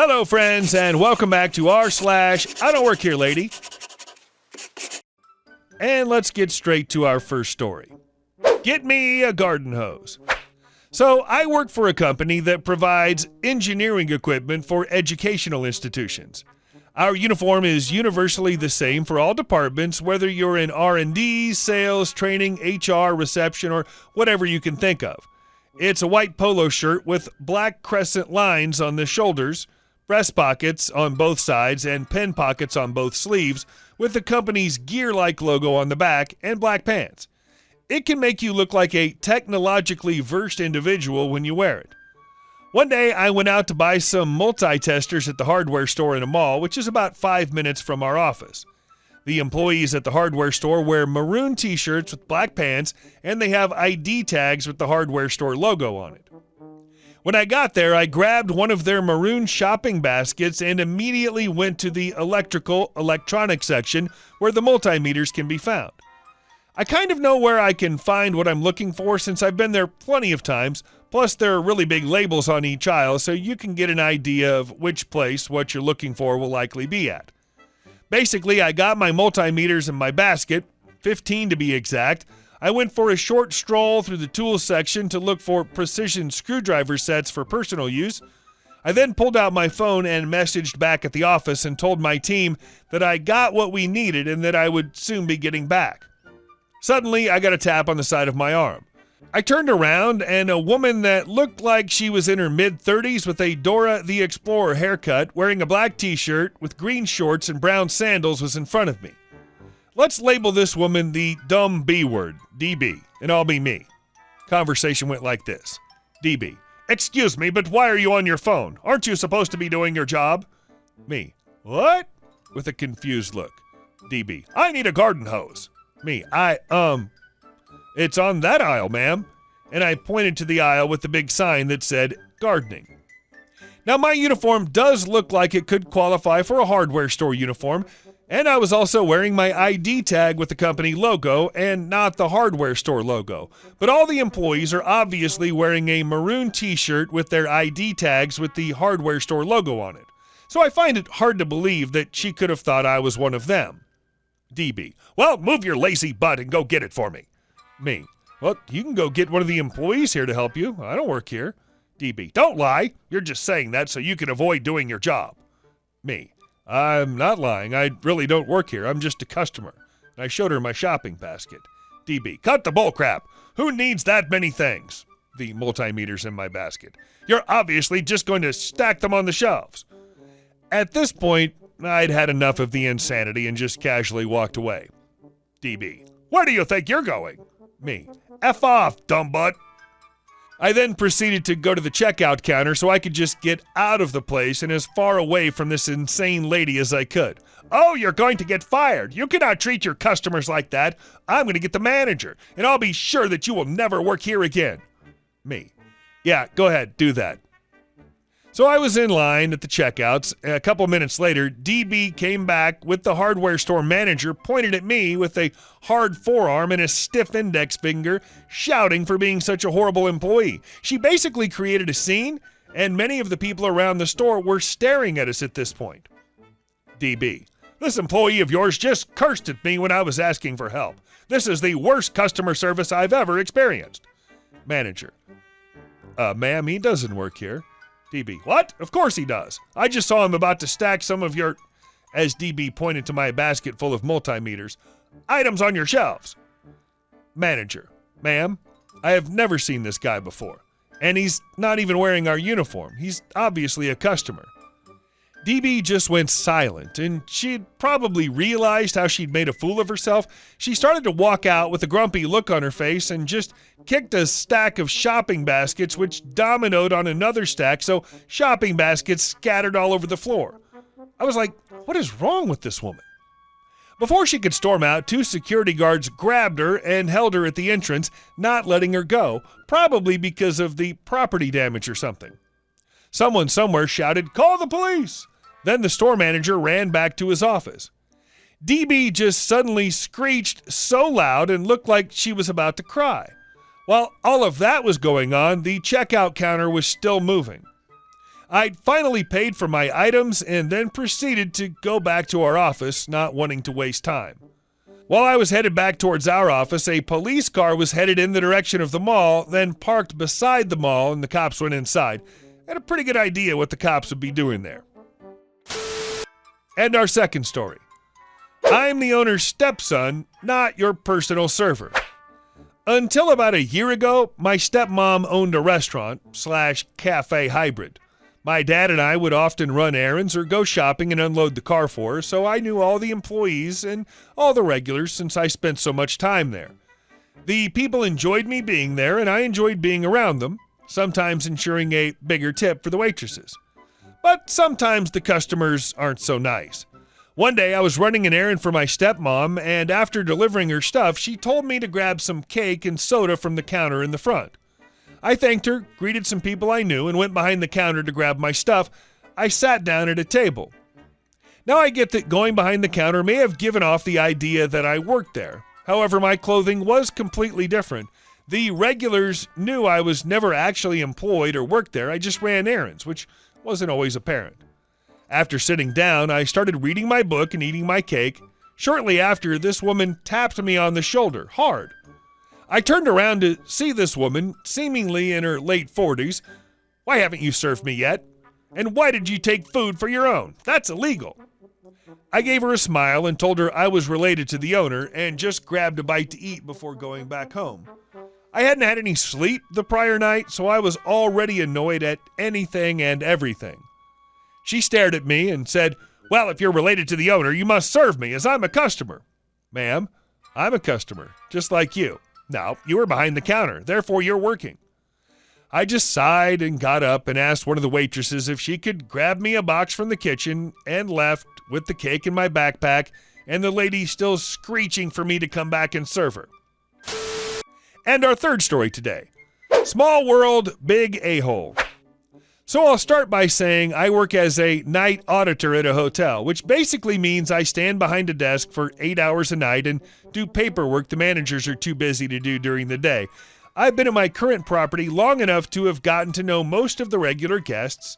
Hello, friends, and welcome back to r/IDontWorkHereLady. And let's get straight to our first story. Get me a garden hose. So, I work for a company that provides engineering equipment for educational institutions. Our uniform is universally the same for all departments, whether you're in R&D, sales, training, HR, reception, or whatever you can think of. It's a white polo shirt with black crescent lines on the shoulders, breast pockets on both sides, and pen pockets on both sleeves, with the company's gear-like logo on the back, and black pants. It can make you look like a technologically versed individual when you wear it. One day, I went out to buy some multi-testers at the hardware store in a mall, which is about 5 minutes from our office. The employees at the hardware store wear maroon t-shirts with black pants, and they have ID tags with the hardware store logo on it. When I got there, I grabbed one of their maroon shopping baskets and immediately went to the electronic section where the multimeters can be found. I kind of know where I can find what I'm looking for since I've been there plenty of times, plus there are really big labels on each aisle so you can get an idea of which place what you're looking for will likely be at. Basically, I got my multimeters in my basket, 15 to be exact. I went for a short stroll through the tools section to look for precision screwdriver sets for personal use. I then pulled out my phone and messaged back at the office and told my team that I got what we needed and that I would soon be getting back. Suddenly, I got a tap on the side of my arm. I turned around and a woman that looked like she was in her mid-30s with a Dora the Explorer haircut, wearing a black t-shirt with green shorts and brown sandals was in front of me. Let's label this woman the dumb B word, DB, and I'll be me. Conversation went like this. DB: excuse me, but why are you on your phone? Aren't you supposed to be doing your job? Me: what? With a confused look. DB: I need a garden hose. Me: it's on that aisle, ma'am. And I pointed to the aisle with the big sign that said gardening. Now, my uniform does look like it could qualify for a hardware store uniform, and I was also wearing my ID tag with the company logo and not the hardware store logo. But all the employees are obviously wearing a maroon t-shirt with their ID tags with the hardware store logo on it. So I find it hard to believe that she could have thought I was one of them. DB: well, move your lazy butt and go get it for me. Me: well, you can go get one of the employees here to help you. I don't work here. DB: don't lie. You're just saying that so you can avoid doing your job. Me: I'm not lying. I really don't work here. I'm just a customer. And I showed her my shopping basket. DB: cut the bullcrap. Who needs that many things? The multimeters in my basket. You're obviously just going to stack them on the shelves. At this point, I'd had enough of the insanity and just casually walked away. DB: where do you think you're going? Me: F off, dumb butt. I then proceeded to go to the checkout counter so I could just get out of the place and as far away from this insane lady as I could. Oh, you're going to get fired. You cannot treat your customers like that. I'm going to get the manager, and I'll be sure that you will never work here again. Me: yeah, go ahead, do that. So I was in line at the checkouts. A couple minutes later, DB came back with the hardware store manager, pointed at me with a hard forearm and a stiff index finger, shouting for being such a horrible employee. She basically created a scene, and many of the people around the store were staring at us at this point. DB: this employee of yours just cursed at me when I was asking for help. This is the worst customer service I've ever experienced. Manager: ma'am, he doesn't work here. DB: what? Of course he does. I just saw him about to stack some of your, as DB pointed to my basket full of multimeters, items on your shelves. Manager: ma'am, I have never seen this guy before, and he's not even wearing our uniform. He's obviously a customer. DB just went silent, and she'd probably realized how she'd made a fool of herself. She started to walk out with a grumpy look on her face and just kicked a stack of shopping baskets, which dominoed on another stack, so shopping baskets scattered all over the floor. I was like, what is wrong with this woman? Before she could storm out, 2 security guards grabbed her and held her at the entrance, not letting her go, probably because of the property damage or something. Someone somewhere shouted, "Call the police!" Then the store manager ran back to his office. DB just suddenly screeched so loud and looked like she was about to cry. While all of that was going on, the checkout counter was still moving. I'd finally paid for my items and then proceeded to go back to our office, not wanting to waste time. While I was headed back towards our office, a police car was headed in the direction of the mall, then parked beside the mall, and the cops went inside. I had a pretty good idea what the cops would be doing there. And our second story. I'm the owner's stepson, not your personal server. Until about a year ago, my stepmom owned a restaurant/cafe hybrid. My dad and I would often run errands or go shopping and unload the car for her, so I knew all the employees and all the regulars since I spent so much time there. The people enjoyed me being there, and I enjoyed being around them, sometimes ensuring a bigger tip for the waitresses. But sometimes the customers aren't so nice. One day I was running an errand for my stepmom, and after delivering her stuff, she told me to grab some cake and soda from the counter in the front. I thanked her, greeted some people I knew, and went behind the counter to grab my stuff. I sat down at a table. Now I get that going behind the counter may have given off the idea that I worked there. However, my clothing was completely different. The regulars knew I was never actually employed or worked there. I just ran errands, which wasn't always apparent. After sitting down, I started reading my book and eating my cake. Shortly after, this woman tapped me on the shoulder, hard. I turned around to see this woman, seemingly in her late 40s. "Why haven't you served me yet? And why did you take food for your own? That's illegal." I gave her a smile and told her I was related to the owner and just grabbed a bite to eat before going back home. I hadn't had any sleep the prior night, so I was already annoyed at anything and everything. She stared at me and said, "Well, if you're related to the owner, you must serve me as I'm a customer." "Ma'am, I'm a customer, just like you. Now, you were behind the counter, therefore you're working." I just sighed and got up and asked one of the waitresses if she could grab me a box from the kitchen and left with the cake in my backpack and the lady still screeching for me to come back and serve her. And our third story today. Small world, big a-hole. So I'll start by saying I work as a night auditor at a hotel, which basically means I stand behind a desk for 8 hours a night and do paperwork the managers are too busy to do during the day. I've been at my current property long enough to have gotten to know most of the regular guests.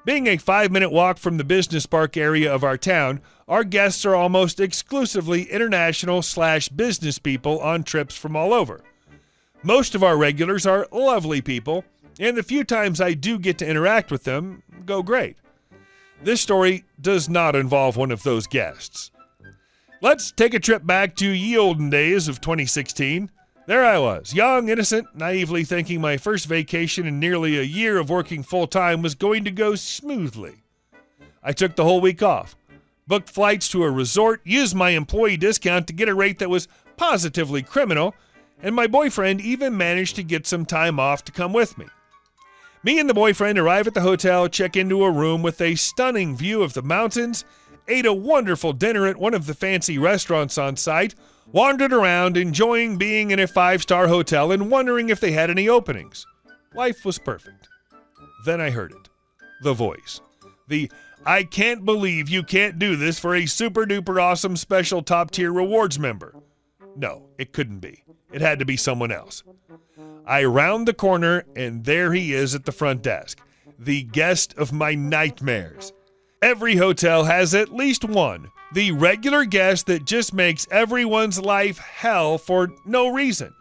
Being a 5-minute walk from the business park area of our town, our guests are almost exclusively international/business people on trips from all over. Most of our regulars are lovely people, and the few times I do get to interact with them go great. This story does not involve one of those guests. Let's take a trip back to ye olden days of 2016. There I was, young, innocent, naively thinking my first vacation in nearly a year of working full-time was going to go smoothly. I took the whole week off, booked flights to a resort, used my employee discount to get a rate that was positively criminal, and my boyfriend even managed to get some time off to come with me. Me and the boyfriend arrive at the hotel, check into a room with a stunning view of the mountains, ate a wonderful dinner at one of the fancy restaurants on site, wandered around enjoying being in a 5-star hotel and wondering if they had any openings. Life was perfect. Then I heard it. The voice. The "I can't believe you can't do this for a super duper awesome special top tier rewards member." No, it couldn't be. It had to be someone else. I round the corner, and there he is at the front desk, the guest of my nightmares. Every hotel has at least one, the regular guest that just makes everyone's life hell for no reason.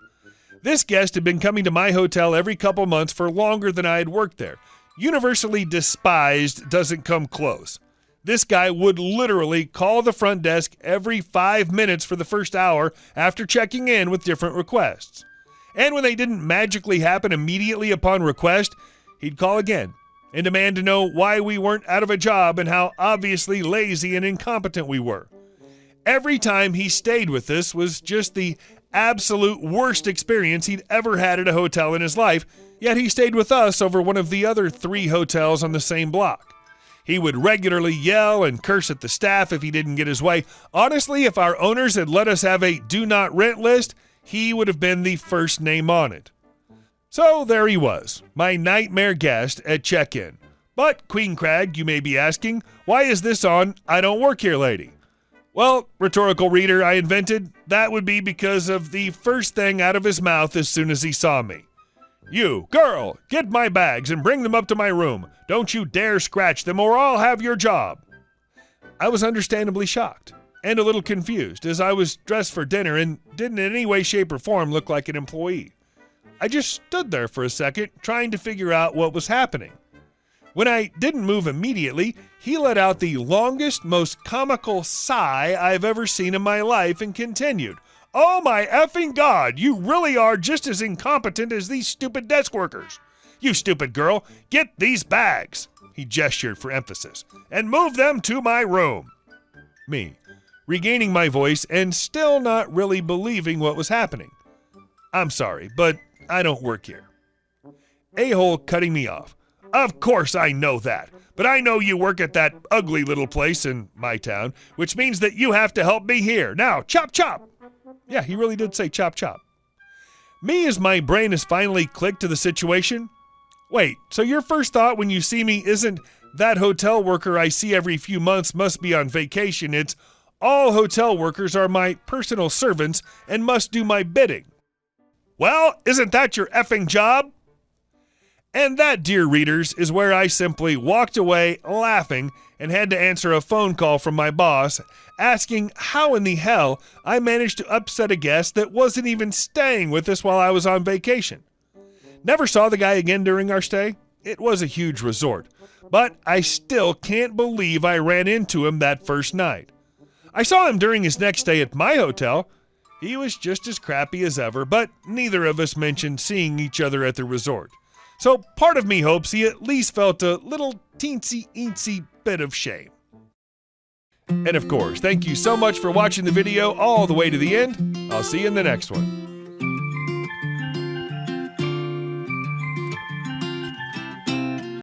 This guest had been coming to my hotel every couple months for longer than I had worked there. Universally despised doesn't come close. This guy would literally call the front desk every 5 minutes for the first hour after checking in with different requests. And when they didn't magically happen immediately upon request, he'd call again and demand to know why we weren't out of a job and how obviously lazy and incompetent we were. Every time he stayed with us was just the absolute worst experience he'd ever had at a hotel in his life, yet he stayed with us over one of the other 3 hotels on the same block. He would regularly yell and curse at the staff if he didn't get his way. Honestly, if our owners had let us have a do not rent list, he would have been the first name on it. So there he was, my nightmare guest at check-in. But, Queen Crag, you may be asking, why is this on I Don't Work Here Lady? Well, rhetorical reader I invented, that would be because of the first thing out of his mouth as soon as he saw me. You, girl, get my bags and bring them up to my room. Don't you dare scratch them or I'll have your job. I was understandably shocked and a little confused as I was dressed for dinner and didn't in any way, shape, or form look like an employee. I just stood there for a second trying to figure out what was happening. When I didn't move immediately, he let out the longest, most comical sigh I've ever seen in my life and continued, "Oh my effing God, you really are just as incompetent as these stupid desk workers. You stupid girl, get these bags," he gestured for emphasis, "and move them to my room." Me, regaining my voice and still not really believing what was happening. "I'm sorry, but I don't work here." A-hole cutting me off. "Of course I know that, but I know you work at that ugly little place in my town, which means that you have to help me here. Now, chop chop." Yeah, he really did say chop chop. Me, as my brain has finally clicked to the situation. Wait, so your first thought when you see me isn't that hotel worker I see every few months must be on vacation. It's all hotel workers are my personal servants and must do my bidding. Well, isn't that your effing job? And that, dear readers, is where I simply walked away laughing and had to answer a phone call from my boss asking how in the hell I managed to upset a guest that wasn't even staying with us while I was on vacation. Never saw the guy again during our stay. It was a huge resort, but I still can't believe I ran into him that first night. I saw him during his next stay at my hotel. He was just as crappy as ever, but neither of us mentioned seeing each other at the resort. So part of me hopes he at least felt a little teensy-eensy bit of shame. And of course, thank you so much for watching the video all the way to the end. I'll see you in the next one.